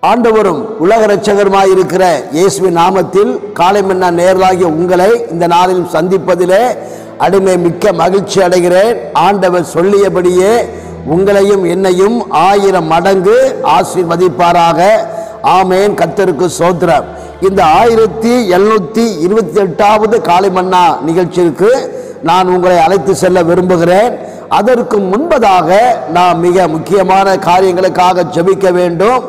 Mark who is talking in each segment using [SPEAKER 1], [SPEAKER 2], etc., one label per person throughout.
[SPEAKER 1] ஆண்டவரும் உலக இரட்சகருமாய் இருக்கிற இயேசுவின் நாமத்தில் காலை மன்னா நேரலாகிய உங்களை இந்த நாளில் சந்திப்பதிலே அடிமை மிக்க மகிழ்ச்சி அடைகிறேன். ஆண்டவர் சொல்லியபடியே உங்களையும் என்னையும் 1000 மடங்கு ஆசீர்வதிப்பாராக. ஆமேன். கர்த்தருக்கு ஸ்தோத்திரம். இந்த 1728வது காலை மன்னா நிகழ்ச்சிக்கு நான் உங்களை அழைத்து செல்ல விரும்புகிறேன். அதற்கு முன்பதாக நாம் மிக முக்கியமான காரியங்களுக்காக ஜெபிக்க வேண்டும்.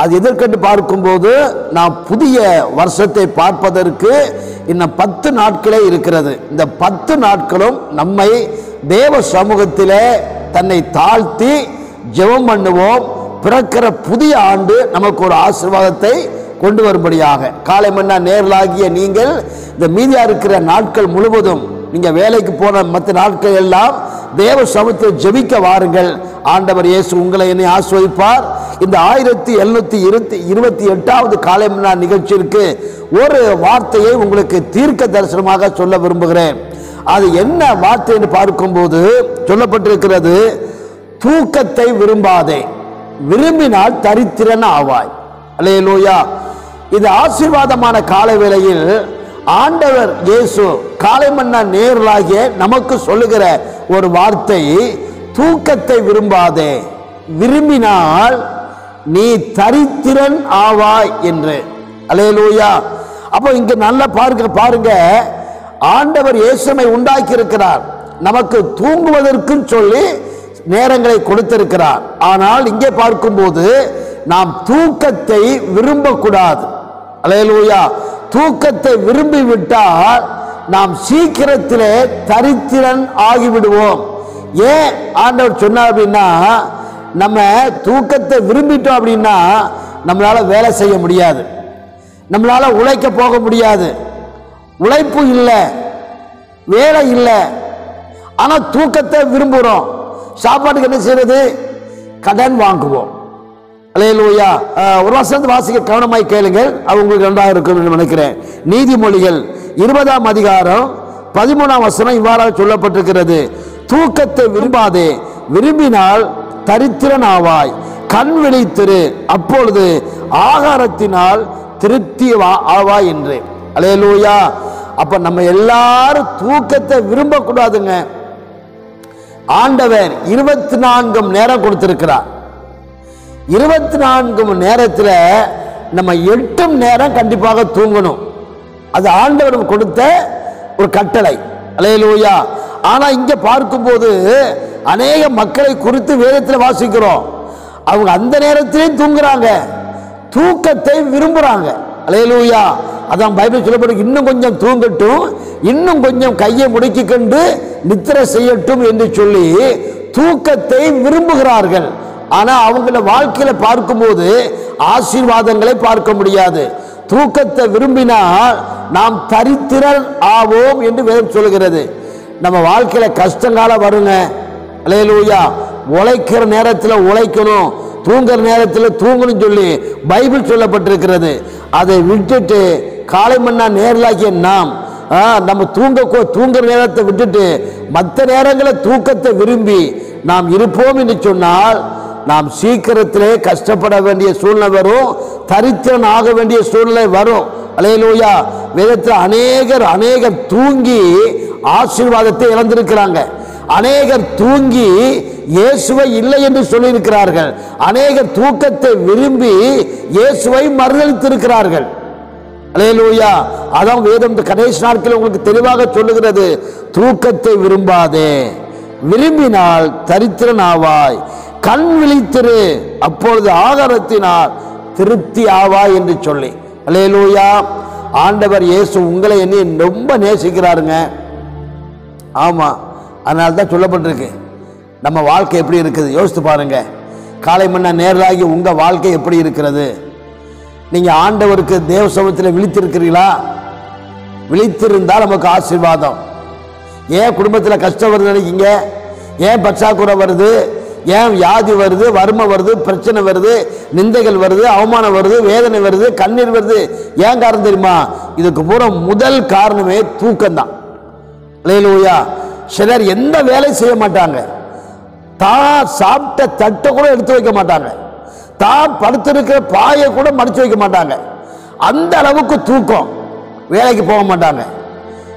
[SPEAKER 1] அது எதற்கென்று பார்க்கும்போது நாம் புதிய வருஷத்தை பார்ப்பதற்கு இன்னும் 10 நாட்களே இருக்கிறது. இந்த 10 நாட்களும் நம்மை தேவ சமூகத்திலே தன்னை தாழ்த்தி ஜெபம் பண்ணுவோம். பிறக்கிற புதிய ஆண்டு நமக்கு ஒரு ஆசீர்வாதத்தை கொண்டு வரும்படியாக. காலை மன்னா நேரலாகிய நீங்கள் இந்த மீதியா இருக்கிற நாட்கள் முழுவதும் நீங்கள் வேலைக்கு போன மற்ற நாட்கள் எல்லாம் தேவ சமூகத்தில் ஜெபிக்க வாருங்கள். ஆண்டவர் இயேசு உங்களை என்னை ஆசீர்வதிப்பார். இந்த 1728வது காலை மன்னா நிகழ்ச்சிக்கு ஒரு வார்த்தையை உங்களுக்கு தீர்க்க தரிசனமாக சொல்ல விரும்புகிறேன். அது என்ன வார்த்தை என்று பார்க்கும்போது சொல்லப்பட்டிருக்கிறது, தூக்கத்தை விரும்பாதே, விரும்பினால் தரித்திரன் ஆவாய். அல்லேலூயா. இது ஆசீர்வாதமான கால வேளையில் ஆண்டவர் இயேசு காலை மன்னா நேரலாகிய நமக்கு சொல்லுகிற ஒரு வார்த்தை, தூக்கத்தை விரும்பாதே, விரும்பினால் நீ தரித்திரன் ஆவாய் என்று. அல்லேலூயா. அப்போ இங்க நல்லா பாருங்க, ஆண்டவர் இயேசுவை உண்டாக்கி இருக்கிறார், நமக்கு தூங்குவதற்கும் சொல்லி நேரங்களை கொடுத்திருக்கிறார். ஆனால் இங்கே பார்க்கும்போது நாம் தூக்கத்தை விரும்பக்கூடாது. அல்லேலூயா. தூக்கத்தை விரும்பி விட்டால் நாம் சீக்கிரத்திலே தரித்திரன் ஆகிவிடுவோம். ஏன் ஆண்டவர் சொன்னார் அப்படின்னா, நம்ம தூக்கத்தை விரும்பிட்டோம் அப்படின்னா நம்மளால வேலை செய்ய முடியாது, நம்மளால உழைக்க போக முடியாது, உழைப்பு இல்லை, வேலை இல்லை. ஆனா தூக்கத்தை விரும்புகிறோம். சாப்பாட்டுக்கு என்ன செய்யறது? கடன் வாங்குவோம். அல்லேலூயா. ஒரு வசனத்தை வாசிக்க கவனமாய் கேளுங்கள், அது உங்களுக்கு நன்றாக இருக்கும் என்று நினைக்கிறேன். நீதிமொழிகள் 20ஆம் அதிகாரம் 13ஆம் வசனம் இவ்வாறாக சொல்லப்பட்டிருக்கிறது, தூக்கத்தை விரும்பாதே, விரும்பினால் தரித்திரன் ஆவாய், கண் விழித்திரு, அப்பொழுது ஆகாரத்தினால் திருப்தி ஆவாய் என்று. அல்லேலூயா. அப்ப நம்ம எல்லாரும் தூக்கத்தை விரும்பக்கூடாதுங்க. ஆண்டவர் 24 மணி நேரம் கொடுத்திருக்கிறார். 24 மணி நேரத்தில் நம்ம 8 மணி நேரம் கண்டிப்பாக தூங்கணும். அது ஆண்டவர் கொடுத்த ஒரு கட்டளை. அல்லேலூயா. ஆனா இங்க பார்க்கும்போது அநேக மக்களை குறித்து வேதத்தில் வாசிக்கிறோம், அவங்க அந்த நேரத்திலேயும் தூங்குறாங்க, தூக்கத்தை விரும்புறாங்க. அல்லேலூயா. அதான் பைபிள் சொல்லப்படும், இன்னும் கொஞ்சம் தூங்கட்டும், இன்னும் கொஞ்சம் கையை முடக்கி கொண்டு நித்திரை செய்யட்டும் என்று சொல்லி தூக்கத்தை விரும்புகிறார்கள். ஆனா அவங்கள வாழ்க்கையில பார்க்கும்போது ஆசீர்வாதங்களை பார்க்க முடியாது. தூக்கத்தை விரும்பினால் நாம் தரித்திரன் ஆவோம் என்று வேதம் சொல்கிறது. நம்ம வாழ்க்கையில கஷ்டங்கால வருங்க. அல்லேலூயா. உழைக்கிற நேரத்தில் உழைக்கணும், தூங்குற நேரத்தில் தூங்கணும் சொல்லி பைபிள் சொல்லப்பட்டிருக்கிறது. அதை விட்டுட்டு காலை மன்னா நேரலாகிய நாம் நம்ம தூங்குற நேரத்தை விட்டுட்டு மற்ற நேரங்களை தூக்கத்தை விரும்பி நாம் இருப்போம் என்று சொன்னால் நாம் சீக்கிரத்திலே கஷ்டப்பட வேண்டிய சூழ்நிலை வரும், தரித்திரன் ஆக வேண்டிய சூழ்நிலை வரும். அல்லேலூயா. வேதத்தில் அநேகர் தூங்கி ஆசீர்வாதத்தை இழந்திருக்கிறாங்க. அநேகர் தூங்கி இயேசுவை இல்லை என்று சொல்லியிருக்கிறார்கள். அநேகர் தூக்கத்தை விரும்பி இயேசுவை மறுதலித்திருக்கிறார்கள். அல்லேலூயா. அதான் வேதம் கடைசி நாட்களில் உங்களுக்கு தெளிவாக சொல்லுகிறது, தூக்கத்தை விரும்பாதே, விரும்பினால் தரித்திரன் ஆவாய், கண் விழித்திரு, அப்பொழுது ஆகாரத்தினால் திருப்தி ஆவாய் என்று சொல்லி. அல்லேலூயா. ஆண்டவர் இயேசு உங்களை என்னை ரொம்ப நேசிக்கிறாருங்க. ஆமா, அதனால தான் சொல்லப்பட்டிருக்கு. நம்ம வாழ்க்கை எப்படி இருக்குது யோசித்து பாருங்க. காலை மன்னா நேரலாகி உங்க வாழ்க்கை எப்படி இருக்கிறது? நீங்க ஆண்டவருக்கு தேவ சமூகத்தில் விழித்திருக்கிறீங்களா? விழித்திருந்தால் நமக்கு ஆசீர்வாதம். ஏன் குடும்பத்தில் கஷ்டம் வருது நினைக்கிங்க? ஏன் பற்றாக்குறை வருது? ஏன் வியாதி வருது, வறுமை வருது, பிரச்சனை வருது, நிந்தைகள் வருது, அவமானம் வருது, வேதனை வருது, கண்ணீர் வருது? ஏன் காரணம் தெரியுமா? இதுக்கு பூரா முதல் காரணமே தூக்கம்தான். அல்லேலூயா. சிலர் எந்த வேலையும் செய்ய மாட்டாங்க, தான் சாப்பிட்ட தட்டை கூட எடுத்து வைக்க மாட்டாங்க, தான் படுத்திருக்கிற பாயை கூட மடிச்சு வைக்க மாட்டாங்க. அந்த அளவுக்கு தூக்கம். வேலைக்கு போக மாட்டாங்க.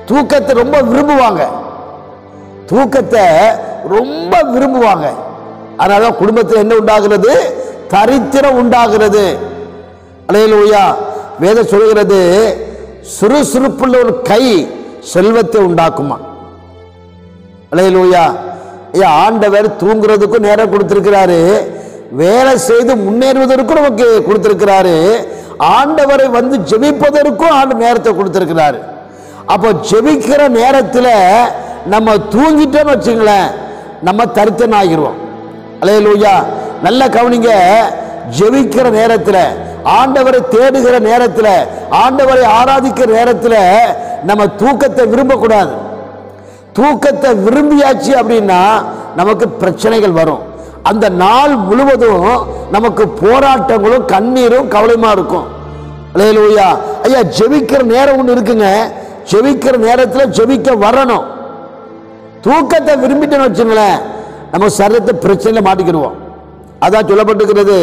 [SPEAKER 1] தூக்கத்தை ரொம்ப விரும்புவாங்க. தூக்கத்தை ரொம்ப விரும்புவாங்க. அதனால குடும்பத்தில் என்ன உண்டாகிறது? தரித்திரம் உண்டாகிறது. அல்லேலூயா. வேதம் சொல்கிறது, சுறுசுறுப்புள்ள ஒரு கை செல்வத்தை உண்டாக்குமா. அல்லேலூயா. ஆண்டவர் தூங்குறதுக்கும் நேரம் கொடுத்திருக்கிறாரு, வேலை செய்து முன்னேறுவதற்கும் நமக்கு கொடுத்திருக்கிறாரு, ஆண்டவரை வந்து ஜெபிப்பதற்கும் ஆண்டு நேரத்தை கொடுத்திருக்கிறாரு. அப்போ ஜெபிக்கிற நேரத்தில் நம்ம தூங்கிட்டோன்னு வச்சுங்களேன், நம்ம தரித்திரம் ஆகிடுவோம். அல்லேலூயா. நல்ல கவனிங்க. ஜெபிக்கிற நேரத்தில், ஆண்டவரை தேடுகிற நேரத்தில், ஆண்டவரை ஆராதிக்கிற நேரத்தில் நம்ம தூக்கத்தை விரும்பக்கூடாது. தூக்கத்தை விரும்பியாச்சு அப்படின்னா நமக்கு பிரச்சனைகள் வரும். அந்த நாள் முழுவதும் நமக்கு போராட்டங்களும் கண்ணீரும் கவலையுமா இருக்கும். அல்லேலூயா. ஐயா, ஜெபிக்கிற நேரம் ஒன்று இருக்குங்க. ஜெபிக்கிற நேரத்தில் ஜெபிக்க வரணும். தூக்கத்தை விரும்பிட்டேன்னு வச்சுங்களேன், நம்ம சரீரத்தை பிரச்சனையில மாட்டிக்கிடுவோம். அதான் சொல்லப்பட்டிருக்கிறது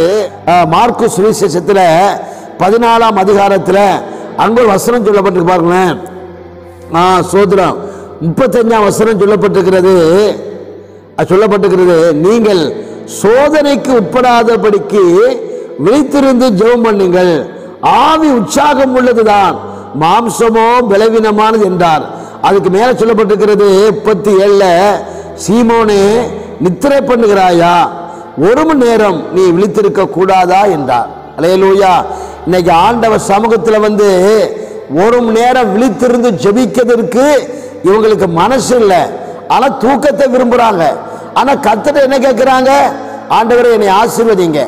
[SPEAKER 1] மார்க்கு சுவிசேஷத்தில் 14ஆம் அதிகாரத்தில் அங்கே ஒரு வசனம் சொல்லப்பட்டிருக்கு பாருங்களேன். சோதரம் 35ஆம் வசனம் சொல்லப்பட்டிருக்கிறது. நீங்கள் சோதனைக்கு உட்படாதபடிக்கு விழித்திருந்து ஜெபம் பண்ணுங்கள், ஆவி உற்சாகம் உள்ளதுதான், மாம்சமோ பலவீனமானது என்றார். அதுக்கு மேல சொல்லப்பட்டிருக்கிறது 37ல, சீமோனே நித்திரை பண்ணுகிறாயா, ஒரு மணி நேரம் நீ விழித்திருக்க கூடாதா என்றார். அல்லேலூயா. இன்னைக்கு ஆண்டவர் சமூகத்தில் வந்து ஒரு மணி நேரம் விழித்திருந்து ஜெபிக்கிறதுக்கு இவங்களுக்கு மனசு இல்லை. ஆனா தூக்கத்தை விரும்புறாங்க. ஆனா கர்த்தர் என்ன கேட்கிறாங்க? ஆண்டவரே, என்னை ஆசீர்வதிங்க,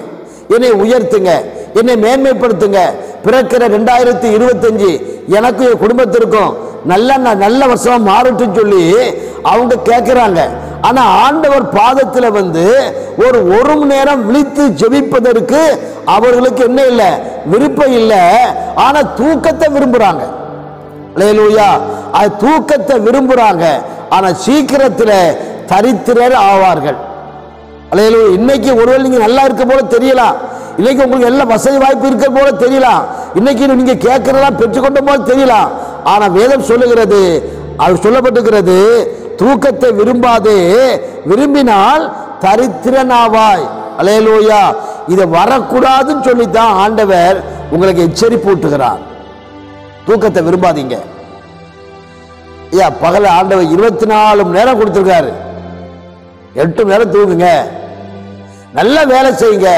[SPEAKER 1] என்னை உயர்த்துங்க, என்னை மேன்மைப்படுத்துங்க, பிறக்கிற 2025 எனக்கும் என் குடும்பத்திற்கும் நல்ல வருஷமா மாறட்டும் சொல்லி அவங்க கேட்கிறாங்க. ஆனா ஆண்டவர் பாதத்தில் வந்து ஒரு மணி நேரம் விழித்து ஜெபிப்பதற்கு அவர்களுக்கு என்ன இல்லை? விருப்பம் இல்லை. ஆனா தூக்கத்தை விரும்புறாங்க. அல்லேலூயா. அது தூக்கத்தை விரும்புறாங்க. ஆனா சீக்கிரத்தில் தரித்திரர் ஆவார்கள். அல்லேலூயா. இன்னைக்கு ஒருவேளை நீங்க நல்லா இருக்க போல தெரியலாம், இன்னைக்கு உங்களுக்கு எல்லா வசதி வாய்ப்பு இருக்கிற போல தெரியலாம், இன்னைக்கு நீங்க கேட்கறதெல்லாம் பெற்றுக்கொண்ட போல தெரியலாம். ஆனா வேதம் சொல்லுகிறது, அது சொல்லப்பட்டிருக்கிறது, தூக்கத்தை விரும்பாதே, விரும்பினால் தரித்திரனாவாய். அல்லேலூயா. இதை வரக்கூடாதுன்னு சொல்லித்தான் ஆண்டவர் உங்களுக்கு எச்சரிப்பு ஊட்டுகிறார். தூக்கத்தை விரும்பாதீங்க. பகல ஆண்டவர் 24 மணி நேரம் கொடுத்திருக்காரு. 8 மணி நேரம் தூங்குங்க, நல்ல வேலை செய்யுங்க,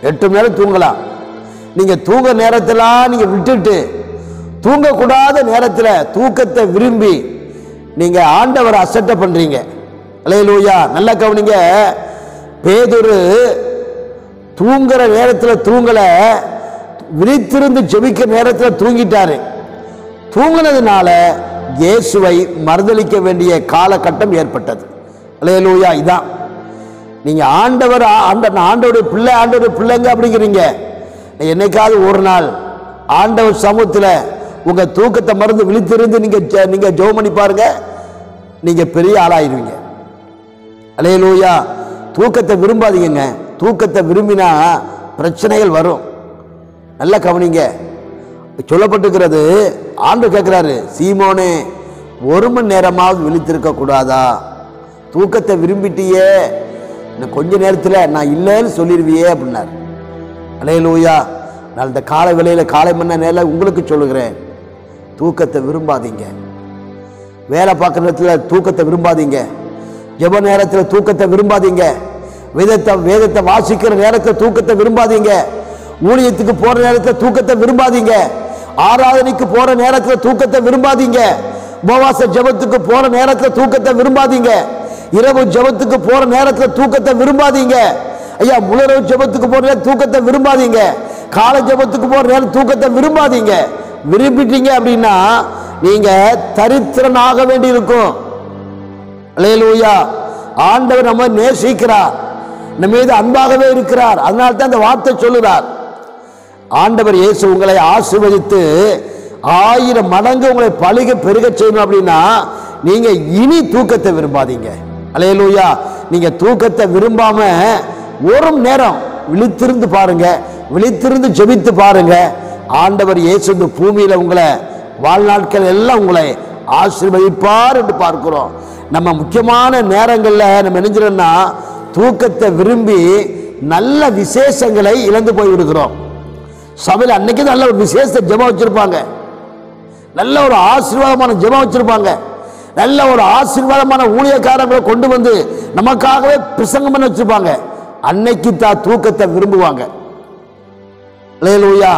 [SPEAKER 1] 8 மணி நேரம் தூங்கலாம். நீங்க தூங்க நேரத்தெல்லாம் நீங்க விட்டுட்டு தூங்கக்கூடாத நேரத்தில் தூக்கத்தை விரும்பி நீங்க ஆண்டவரை அசட்டை பண்றீங்க. அல்லேலூயா. நல்ல கவனிங்க. பேதுரு தூங்குற நேரத்தில் தூங்கல, விழித்திருந்து ஜெபிக்கிற நேரத்தில் தூங்கிட்டாரு. தூங்கினதுனால இயேசுவை மறுதலிக்க வேண்டிய காலகட்டம் ஏற்பட்டது. அல்லேலூயா. இதான் நீங்க ஆண்டவருடைய பிள்ளைங்க அப்படிங்கிறீங்க. என்னைக்காவது ஒரு நாள் ஆண்டவர் சமூகத்தில் உங்க தூக்கத்தை மறந்து விழித்திருந்து நீங்க ஜெபம் பண்ணி பாருங்க, நீங்க பெரிய ஆளாயிருவீங்க. அல்லேலூயா. தூக்கத்தை விரும்பாதீங்க. தூக்கத்தை விரும்பினா பிரச்சனைகள் வரும். நல்ல கவனிங்க. சொல்லப்பட்டிருக்கிறது, ஆண்டவர் கேட்கிறாரு, சீமோனே, ஒரு மணி நேரமாவது விழித்திருக்க கூடாதா? தூக்கத்தை விரும்பிட்டியே, இன்னும் கொஞ்ச நேரத்தில் நான் இல்லைன்னு சொல்லிடுவியே அப்படின்னார். அல்லேலூயா. நான் இந்த காலை வேளையில காலை மணி நேரம் உங்களுக்கு சொல்லுகிறேன், தூக்கத்தை விரும்பாதீங்க. வேலை பார்க்குற நேரத்தில் தூக்கத்தை விரும்பாதீங்க. ஜெப நேரத்தில் தூக்கத்தை விரும்பாதீங்க. வேதத்தை வாசிக்கிற நேரத்தில் தூக்கத்தை விரும்பாதீங்க. ஊழியத்துக்கு போற நேரத்தில் தூக்கத்தை விரும்பாதீங்க. ஆராதனைக்கு போற நேரத்தில் தூக்கத்தை விரும்பாதீங்க. உபவாச ஜெபத்துக்கு போற நேரத்தில் தூக்கத்தை விரும்பாதீங்க. இரவு ஜெபத்துக்கு போற நேரத்தில் தூக்கத்தை விரும்பாதீங்க. ஐயா, முழு ஜெபத்துக்கு போற நேரம் தூக்கத்தை விரும்பாதீங்க. காலை ஜெபத்துக்கு போற நேரம் தூக்கத்தை விரும்பாதீங்க. விரும்பிட்டீங்க அப்படின்னா நீங்க தரித்திரனாக வேண்டி இருக்கும். அல்லேலூயா. ஆண்டவர் நம்ம நேசிக்கிறார், நம்ம மீது அன்பாகவே இருக்கிறார். அதனால தான் இந்த வார்த்தை சொல்லுறார். ஆண்டவர் இயேசு உங்களை ஆசீர்வதித்து 1000 மடங்கு உங்களை பழுக பெருக செய்யணும் அப்படின்னா நீங்க இனி தூக்கத்தை விரும்பாதீங்க. அல்லேலூயா. நீங்க தூக்கத்தை விரும்பாம ஒரு நேரம் விழித்திருந்து பாருங்க, விழித்திருந்து ஜெபித்து பாருங்க. ஆண்டவர் இயேசு இந்த பூமியில உங்களை வாழ்நாட்கள் எல்லாம் உங்களை ஆசீர்வதிப்பார் என்று பார்க்கிறோம். நம்ம முக்கியமான நேரங்களில் நம்ம நினைச்சிடோம்னா தூக்கத்தை விரும்பி நல்ல விசேஷங்களை இழந்து போய் விடுகிறோம். சபையில் அன்னைக்கு நல்ல ஒரு விசேஷ ஜெபம் வச்சிருப்பாங்க, நல்ல ஒரு ஆசீர்வாதமான ஜெபம் வச்சிருப்பாங்க, நல்ல ஒரு ஆசீர்வாதமான ஊழியக்காரங்களை கொண்டு வந்து நமக்காகவே பிரசங்கம் பண்ண வச்சிருப்பாங்க. அன்னைக்கு தான் தூக்கத்தை விரும்புவாங்க. அல்லேலூயா.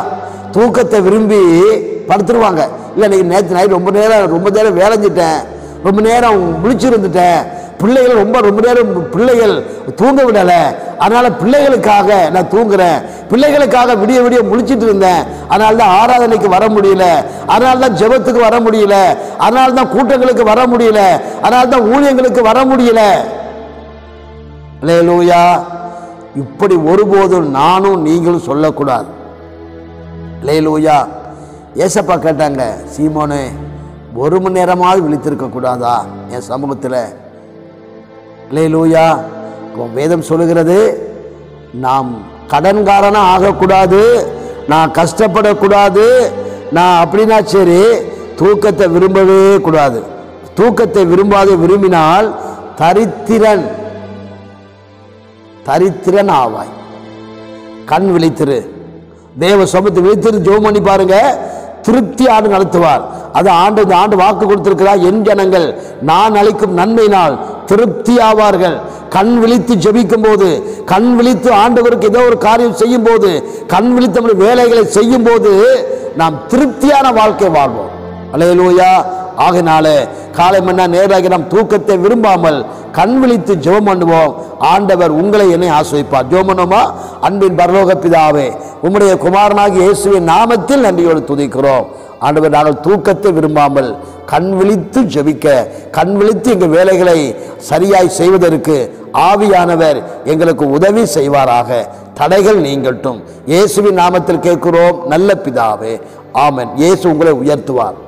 [SPEAKER 1] தூக்கத்தை விரும்பி படுத்துருவாங்க. இல்லை இன்னைக்கு நேற்று நைட் ரொம்ப நேரம் வேலைஞ்சிட்டேன், ரொம்ப நேரம் முழிச்சிருந்துட்டேன், பிள்ளைகள் ரொம்ப நேரம் பிள்ளைகள் தூங்க விடலை, அதனால பிள்ளைகளுக்காக நான் தூங்குறேன், பிள்ளைகளுக்காக விடிய முழிச்சிட்டு இருந்தேன், அதனால தான் ஆராதனைக்கு வர முடியல, அதனால தான் ஜெபத்துக்கு வர முடியல, அதனால தான் கூட்டங்களுக்கு வர முடியல, அதனால தான் ஊழியங்களுக்கு வர முடியல. அல்லேலூயா. இப்படி ஒருபோதும் நானும் நீங்களும் சொல்லக்கூடாது. அல்லேலூயா. ஏசப்பா கேட்டாங்க, சீமோனே ஒரு மணி நேரமாவது விழித்திருக்க கூடாதா என் சமூகத்தில்? அல்லேலூயா. வேதம் சொல்லுகிறது, நாம் கடன்காரனா ஆகக்கூடாது, நான் கஷ்டப்படக்கூடாது, நான் அப்படின்னா சரி தூக்கத்தை விரும்பவே கூடாது. தூக்கத்தை விரும்பினால் தரித்திரன் ஆவாய். கண் விழித்திரு, தேவ சமூகத்தை விழித்திரு, ஜெபம் பண்ணி பாருங்க, திருப்தி ஆண்டு நடத்துவார். அது இந்த ஆண்டு வாக்கு கொடுத்திருக்கிறார், என் ஜனங்கள் நான் அளிக்கும் நன்மையினால் திருப்தி ஆவார்கள். கண் விழித்து ஜெபிக்கும் போது, கண் விழித்து ஆண்டவருக்கு ஏதோ ஒரு காரியம் செய்யும் போது, கண் விழித்து நம்முடைய வேலைகளை செய்யும் போது நாம் திருப்தியான வாழ்க்கை வாழ்வோம். அல்லேலூயா. ஆகினால காலை மன்னா நேராகி நாம் தூக்கத்தை விரும்பாமல் கண் விழித்து ஜெபம் பண்ணுவோம். ஆண்டவர் உங்களை என்னை ஆசீர்வதிப்பார். ஜெபம் பண்ணுவோமா? அன்பின் பரலோக பிதாவே, உம்முடைய குமாரனாகிய இயேசுவின் நாமத்தில் நன்றியோடு துதிக்கிறோம். ஆண்டவர், நாங்கள் தூக்கத்தை விரும்பாமல் கண் விழித்து ஜெபிக்க, கண் விழித்து எங்கள் வேலைகளை சரியாய் செய்வதற்கு ஆவியானவர் எங்களுக்கு உதவி செய்வாராக. தடைகள் நீங்கட்டும். இயேசுவின் நாமத்தில் கேட்கிறோம் நல்ல பிதாவே, ஆமென். இயேசு உங்களை உயர்த்துவார்.